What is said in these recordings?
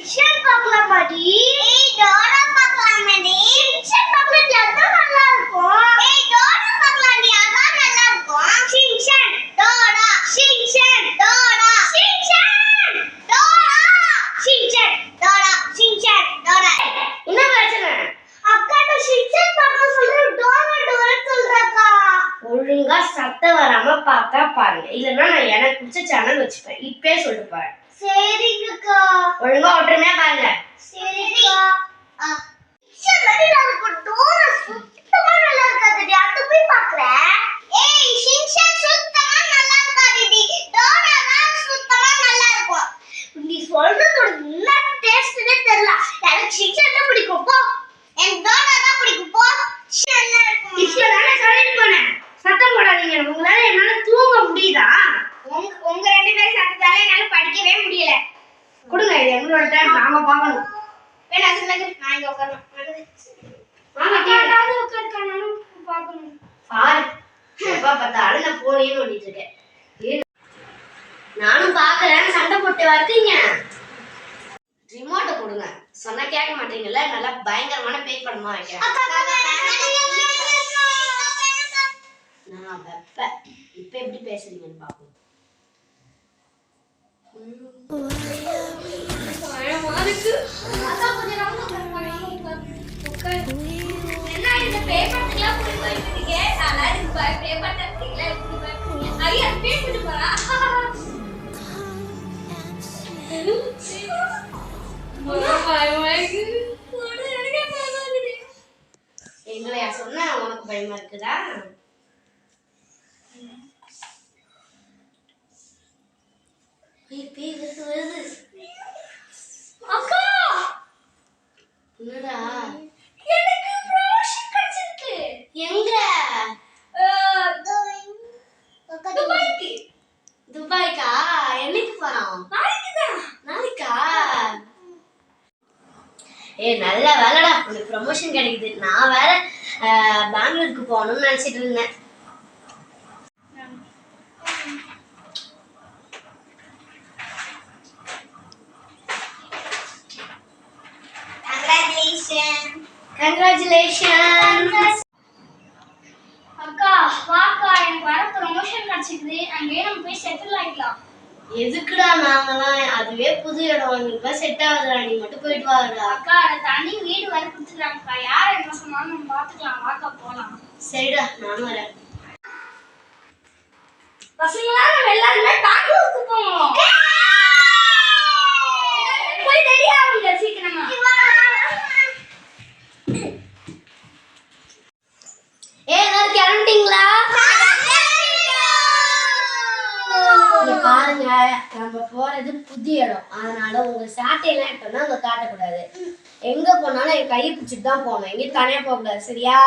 சிக்ஷன் பார்க்கலாமாடி? ஏய் டோரா பார்க்கலாமாடி? சிக்ஷன் பார்க்கறது அதான் நல்லா இருக்கும். ஏய் டோரா பார்க்கலாம்டி, அதான் நல்லா இருக்கும். சிக்ஷன் டோரா சிக்ஷன் டோரா சிக்ஷன் டோரா சிக்ஷன் டோரா சிக்ஷன் டோரா. என்ன பிரச்சனை? அக்கா நான் சிக்ஷன் பார்க்க சொல்ற டோரா டோரா சொல்றக்கா. ஒழுங்கா சத்தம் வராம பார்த்தா பாருங்க, இல்லன்னா நான் எனக்கு பிடிச்ச சேனல் வச்சுப்பேன். இப்பே சொல்லிட்டு பாரு. சரிங்கக்கா. ஒழுங்கா ஒற்றுமையா பாருங்க. சரிக்கா. சிக்ஷன் அதுக்கு டோரா சுத்தமா நல்லா இருக்காதுடி, அது போய் பார்க்கறேன். ஏய் சிக்ஷன் சுத்தமா நல்லா இருக்காதுடி, டோரா தான் சுத்தமா நல்லா இருக்கும். நீ சொல்றது என்ன டேஸ்ட்னே தெரியல. எனக்கு சிக்ஷன் தான் பிடிக்கும் போ. எனக்கு டோரா தான் பிடிக்கும் போ. சிக்ஷன் நல்லா இருக்கும். இப்போ நான் சொல்லிட்டு போனேன். சத்தம் போடாதீங்க. உங்களால என்னால தூங்க முடியுதா? உங்க ரெண்டு பேரும் சத்தத்தால என்னால படிக்கவே முடியல. கொடுங்க, இது எங்களோட டைம், நாம பார்க்கணும். வேணா சொல்லுங்க, நான் இங்க உட்காரணும். வாங்க கேட்டாவது உட்கார்க்கா, நானும் பார்க்கணும். பாரு, எப்ப பார்த்தாலும் நான் போனே நோண்டிட்டு இருக்கேன். நானும் பார்க்கறேன், சண்டை போட்டு வரீங்க. ரிமோட்டை கொடுங்க. சொன்னா கேட்க மாட்டீங்கல்ல, நல்லா பயங்கரமான பேய் படமா வைக்கிறேன். நான் வெப்ப இப்ப எப்படி பேசுறீங்கன்னு பாப்போம். என்ன இந்த பேப்பர்லாம் போய் போயிட்டீங்க? நல்லா இருக்கு பாய், பேப்பர் தட்டிங்களா எப்படி பாய்? ஐயா பேசிட்டு போறா. எங்களையா சொன்னா உனக்கு பயமா இருக்குதா? அக்கா என்னடா? எனக்கு ப்ரமோஷன் கிடைச்சிருக்கு. எங்க? துபாய்க்கு. துபாய்க்கா? என்னைக்கு போறோம்? நாளைக்கு தான். நாளைக்கா? ஏய் நல்ல வேலைடா, உனக்கு ப்ரமோஷன் கிடைக்குது. நான் வேற பெங்களூருக்கு போகணும்னு நினைச்சிட்டு இருந்தேன். Congratulations. அக்கா வாக்கா, எனக்கு வர ப்ரமோஷன் கிடைச்சிருக்கு. அங்கே நம்ம போய் செட்டில் ஆயிடலாம். எதுக்குடா நாங்கலாம்? அதுவே புது இடம், உங்களுக்கு செட் ஆகுதுடா. நீ மட்டும் போயிட்டு வாடா. அக்கா தனி வீடு வர கொடுத்துருக்காங்கக்கா. யார் என்ன சொன்னாலும் நம்ம பார்த்துக்கலாம். வாக்கா போகலாம். சரிடா, நானும் வரேன். பசங்களா நம்ம எல்லாருமே பெங்களூருக்கு போவோம். போய் ரெடி ஆகுங்க சீக்கிரமா. எல்லாரும் கிளம்பிட்டீங்களா? பாருங்க, நம்ம போறது புதிய இடம், அதனால உங்க சாட்டையெல்லாம் எடுத்தோம்னா அங்க காட்டக்கூடாது. எங்க போனாலும் என் கையை பிடிச்சிட்டு தான் போகணும், எங்கேயும் தனியா போக கூடாது. சரியா?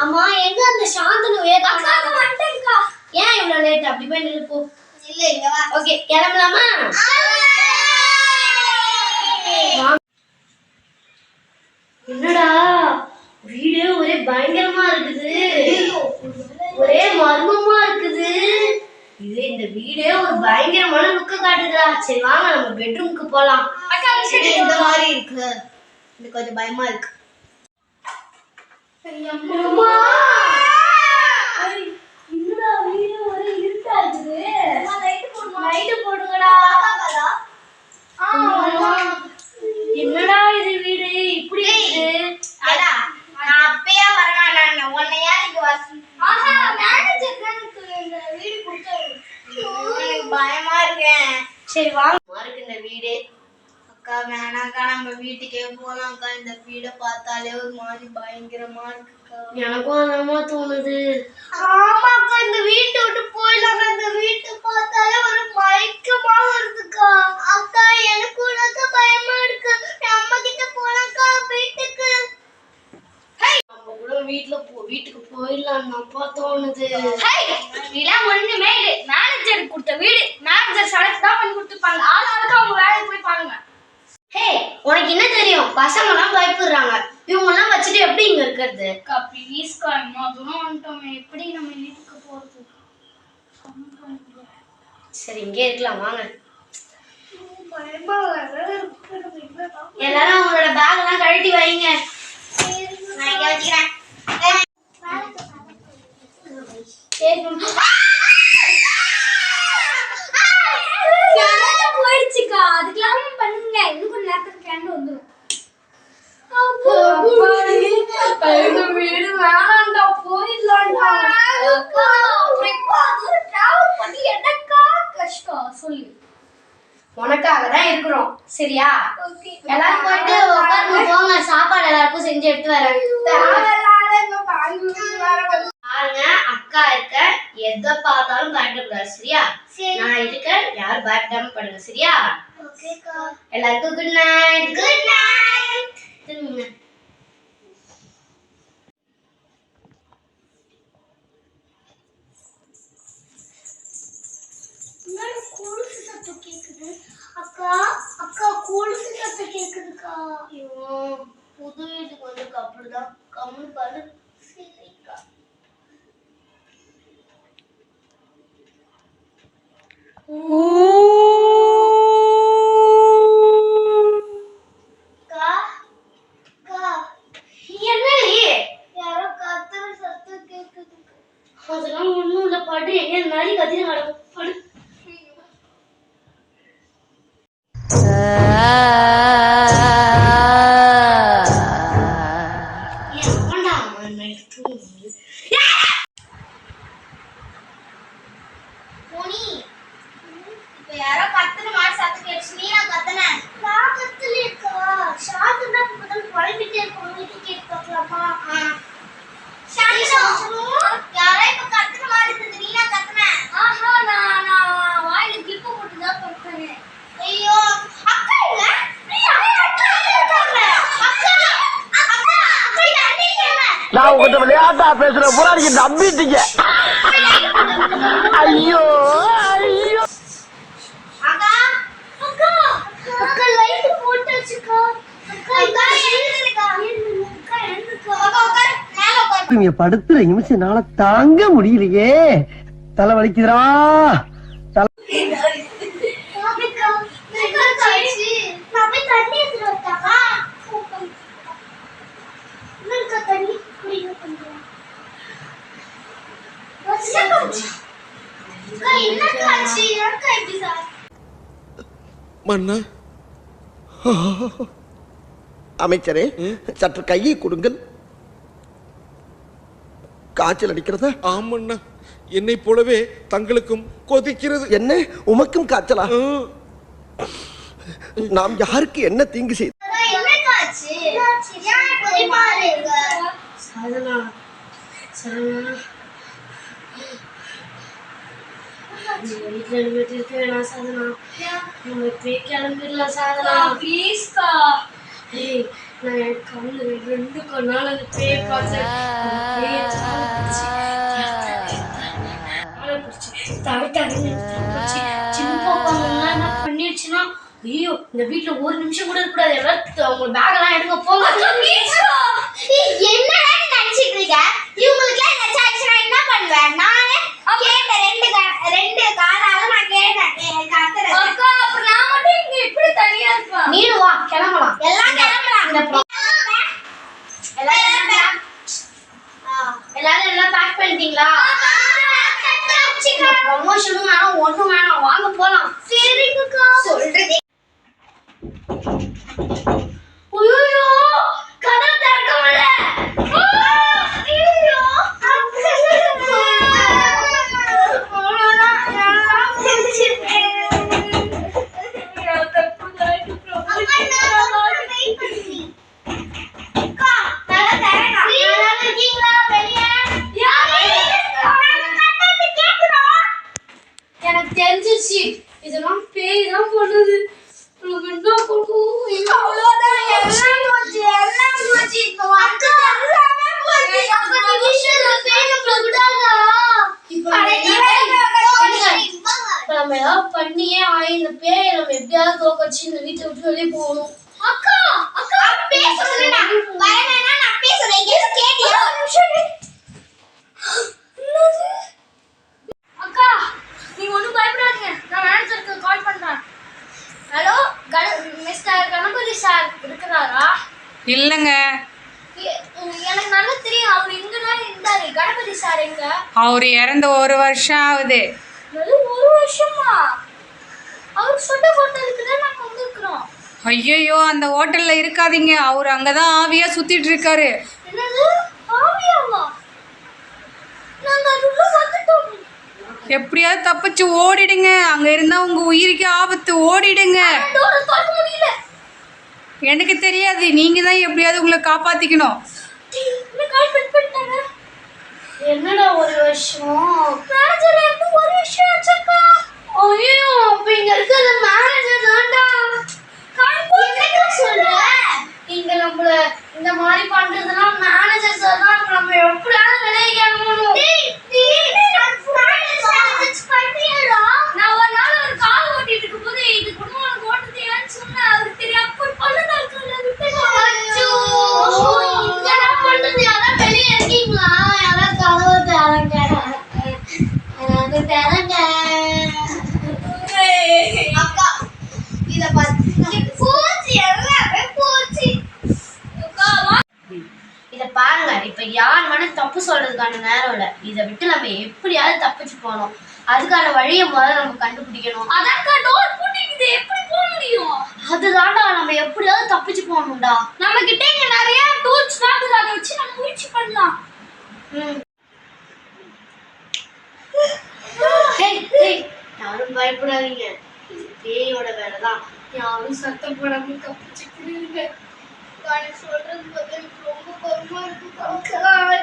ஆமா, எங்க அந்த சாந்தனு ஏன் இவ்வளவு லேட்? அப்படி போய் நில்லு போ. இல்ல இங்க வா. ஓகே, கிளம்பலாமா? என்னடா வீடு ஒரே பயங்கரமா இருக்குது, ஒரே மர்மமா இருக்குது. இது இந்த வீடே ஒரு பயங்கரமான லுக்க காட்டுதா. சரி வாங்க நம்ம பெட்ரூமுக்கு போலாம். இந்த மாதிரி இருக்கு, இது கொஞ்சம் பயமா இருக்கு. என்னடா வீடு ஒரே இருட்டா இருக்குது. லைட் போடுங்கடா. என்னடா இது வீடு இப்படி இருக்கு? அடா நான் அப்பயே வரவேண்டாம், உன்னை ஏன் இங்க வர? ஆஹா மேனேஜர் தான் இந்த வீடு கொடுத்தாரு. எனக்கு பயமா இருக்கேன். சரி வாங்க. மாருக்கு இந்த வீடு. அக்கா வேணாக்கா, நம்ம வீட்டுக்கே போலாம்க்கா. இந்த வீடை பார்த்தாலே ஒரு மாதிரி பயங்கரமா இருக்குக்கா. எனக்கும் அதமா தோணுது. ஆமாக்கா, இந்த வீட்டை விட்டு போயிடலாங்க. இந்த வீட்டை பார்த்தாலே ஒரு மயக்கமா வருதுக்கா. அக்கா எனக்கு உனக்கு பயமா இருக்கு. அம்மா கிட்ட போலாம்க்கா வீட்டுக்கு. நம்ம கூட வீட்டுக்கு போயிடலாம் அப்பா தோணுது. இதெல்லாம் ஒண்ணுமே இல்லை, மேனேஜர் கொடுத்த வீடு. மேனேஜர் செலக்ட் தான் பண்ணி கொடுத்துருப்பாங்க. ஆளாளுக்கு அவங்க வேலையை போய் பாருங்க. ஹே, உனக்கு என்ன தெரியும்? பசங்க எல்லாம் பயப்படுறாங்க. இவங்க எல்லாம் வச்சுட்டு எப்படி இங்க இருக்கிறது? ப்ளீஸ்க்கா, இன்னும் தூரம் வந்துட்டோமே, எப்படி நம்ம வீட்டுக்கு போறது? சரி இங்கே இருக்கலாம் வாங்க. பயமா இருக்கு. எல்லாரும் உங்களோட பேக் எல்லாம் கழட்டி வைங்க. நான் இங்க வச்சுக்கிறேன். போயிடுச்சுக்கா, அதுக்கெல்லாம் பண்ணுங்க. இன்னும் கொஞ்ச நேரத்துக்கு கேண்டு வந்துடும். வீடு வேணாண்டா, போயிடலாம்டா. சொல்லு, உனக்காக தான் இருக்கிறோம், சரியா? எல்லாரும் போயிட்டு உட்காருங்க, போங்க. சாப்பாடு எல்லாருக்கும் செஞ்சு எடுத்து வரேன். பாருங்க, அக்கா இருக்க, எதை பார்த்தாலும் பயப்படக்கூடாது, சரியா? நான் இருக்க, யாரும் பயப்படாம படுங்க, சரியா? எல்லாருக்கும் குட் நைட். Good night. அக்கா அக்கா கொலுசு சத்தம் கேக்குதுக்கா. புது வீட்டுக்கு வந்து அப்படிதான் கம்மு பாரு. சரிக்கா. அதெல்லாம் ஒண்ணும் இல்ல, படு. எங்க நாளை கத்தின கிடக்கும், படு. நான் உங்ககிட்ட விளையாட்டா பேசுற பூரா நீங்க நம்பிட்டீங்க. ஐயோ ஐயோ. அக்கா அக்கா அக்கா லைட் போட்டுச்சுக்கா. அக்கா எழுந்துருக்கா. அக்கா எழுந்துக்கா. அக்கா உட்கார், மேல உட்கார். நீங்க படுத்துற நிமிஷம் என்னால தாங்க முடியலையே. தலை வலிக்குதுடா. அமைச்சரே, சற்று கையை கொடுங்கள். காய்ச்சல் அடிக்கிறதா? ஆமண்ணா, என்னை போலவே தங்களுக்கும் கொதிக்கிறது. என்ன, உமக்கும் காய்ச்சலா? நாம் யாருக்கு என்ன தீங்கு செய்த? கிளம்பிடலாம் சாதனா, ப்ளீஸ்கா. நான் கண்ணு ரெண்டு கண்ணால அந்த பேய் பார்த்தேன். என்ன பண்ணிடுச்சுன்னா, ஐயோ இந்த வீட்டுல ஒரு நிமிஷம் கூட இருக்கக்கூடாது. எல்லாம் உங்க பேக் எல்லாம் எடுங்க, போங்க. என்ன நினைச்சிட்டு இருக்க? இவங்களுக்கு என்ன பண்ணுவேன்? நானே கேட்டேன், ரெண்டு காலால நான் கேட்டேன். அக்கா, அப்ப நான் மட்டும் இங்க இப்படி தனியா இருப்பேன். நீ வா, கிளம்பலாம். எல்லாம் கிளம்பலாம். எல்லாரும் எல்லாம் பேக் பண்ணிட்டீங்களா? ப்ரமோஷனும் வேணாம், ஒண்ணும் வேணாம், வாங்க போலாம். சரிங்கக்கா. சொல்றதே. ஐயோ, கதவு திறக்க முடியல. ஐயோ, எனக்கு தெரிஞ்சிருச்சு, இதெல்லாம் பேய் தான் பண்ணுது. பண்ணியே ஆயி இந்த பேயை நம்ம எப்படியாவது தோக்கச்சு இந்த வீட்டை விட்டு வெளியே போகணும். அக்கா அக்கா பேசுறேன், நான் பேசுறேன். கேட்டியா? அக்கா நீங்க ஒண்ணும் பயப்படாதீங்க, நான் மேனேஜருக்கு கால் பண்றேன். ஹலோ மிஸ்டர் கணபதி சார் இருக்கிறாரா? இல்லைங்க. எனக்கு நல்லா தெரியும், அவர் இங்கதான் இருந்தாரு. கணபதி சார் எங்க? அவர் இறந்து 1 வருஷம் ஆகுது. 1 வருஷமா? அவர் சொந்த ஹோட்டலுக்கு தான் நாங்க வந்திருக்கிறோம். ஐயோ, அந்த ஹோட்டல்ல இருக்காதீங்க, அவர் அங்கதான் ஆவியா சுத்திட்டு இருக்காரு. என்னது ஆவியாவா? நாங்க அதுக்குள்ள வந்துட்டோம். எப்படியாவது தப்பிச்சு ஓடிடுங்க, அங்க இருந்தா உங்க உயிருக்கு ஆபத்து, ஓடிடுங்க. டோர் திறக்க முடியல. எனக்கு தெரியாது, நீங்க தான் எப்படியாவது உங்களை காப்பாத்திக்கணும். என்னடா 1 வருஷம்? மேனேஜர் இருந்து 1 வருஷம் ஆச்சுக்கா. ஐயோ, அப்ப இங்க இருக்கிறது மேனேஜர் தான்டா. என்னடா சொல்ற? இங்க நம்மள இந்த மாதிரி பண்றதுலாம் மேனேஜர் சார் தான். நம்ம எப்படியாவது வெளியே கிளம்பணும். நான் ஒரு நாள் ஒரு கார் ஓட்டிட்டு இருக்கும்போது இது குடும்பம் உனக்கு ஓட்டுறது ஏன்னு சொன்னேன். அவருக்கு தெரியாம போய் பள்ளத்தாக்குல விட்டு என்ன பண்றது? யாராவது வெளியே இருக்கீங்களா? யாராவது கதவை திறங்க. அக்கா இத போச்சு, எல்லாமே போச்சு. இத பாருங்க, இப்ப யார் வேணும் தப்பு சொல்றதுக்கான நேரம் இல்ல. இதை விட்டு நம்ம எப்படியாவது தப்பிச்சு போகணும். அதுக்கான வழியை முதல்ல நம்ம கண்டுபிடிக்கணும். அதான்க்கா டோர் பூட்டிக்குது, எப்படி போக முடியும்? அதுதான்டா, நம்ம எப்படியாவது தப்பிச்சு போகணும்டா. நம்ம கிட்ட இங்க நிறைய டூல்ஸ் இருக்குது, அதை வச்சு நம்ம முயற்சி பண்ணலாம். யாரும் பயப்படாதீங்க, இது பேயோட வேலைதான். யாரும் சத்தம் போடாம தப்பிச்சு புரியுங்க. சொல்றது பதில் ரொம்ப கருமா இருக்கு.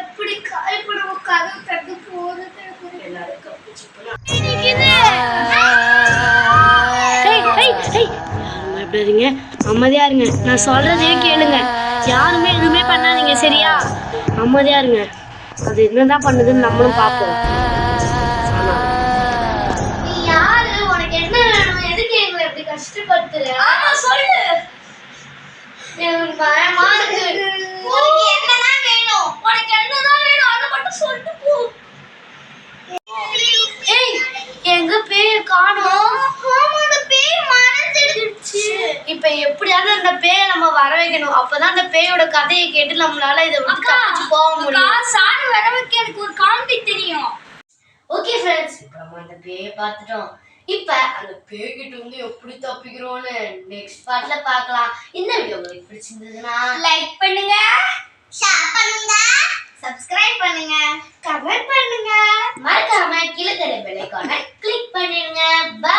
இப்படி காயப்படும் கதை தட்டு போறது எல்லாரும் கப்பிச்சு பயப்படாதீங்க, அமைதியா இருங்க. நான் சொல்றதே கேளுங்க, யாருமே எதுவுமே பண்ணாதீங்க, சரியா? அமைதியா இருங்க. அது என்னதான் பண்ணுதுன்னு நம்மளும் பார்ப்போம். நீ யாரு? உனக்கு என்ன வேணும்? எதுக்கு எங்களை எப்படி கஷ்டப்படுத்துற? ஆமா சொல்லு. எனக்கு பயமா இருக்கு. உனக்கு என்னதான் வேணும்? உனக்கு என்னதான் வேணும் அதை மட்டும் சொல்லிட்டு போ. ஏய், எங்க பேய் காணோம்? ஆமா, அந்த பேய் மறைஞ்சிடுச்சு. இப்ப எப்படியாவது அந்த பேயை நம்ம வர வைக்கணும். அப்பதான் அந்த பேயோட கதையை கேட்டு நம்மளால இதை விட்டு தப்பிச்சு போக முடியும். சாணி வர வைக்க எனக்கு ஒரு காமெடி தெரியும். ஓகே ஃப்ரெண்ட்ஸ், இப்போ நம்ம அந்த பேயை பார்த்துட்டோம். இப்ப அந்த பேய்கிட்ட வந்து எப்படி தப்பிக்கிறோம்னு நெக்ஸ்ட் பார்ட்ல பார்க்கலாம். இந்த வீடியோ உங்களுக்கு பிடிச்சிருந்ததுன்னா லைக் பண்ணுங்க, ஷேர் பண்ணுங்க, சப்ஸ்கிரைப் பண்ணுங்க, கமெண்ட் பண்ணுங்க, மறக்காம கீழே தெரிய பெல் ஐகானை கிளிக் பண்ணிடுங்க. பை.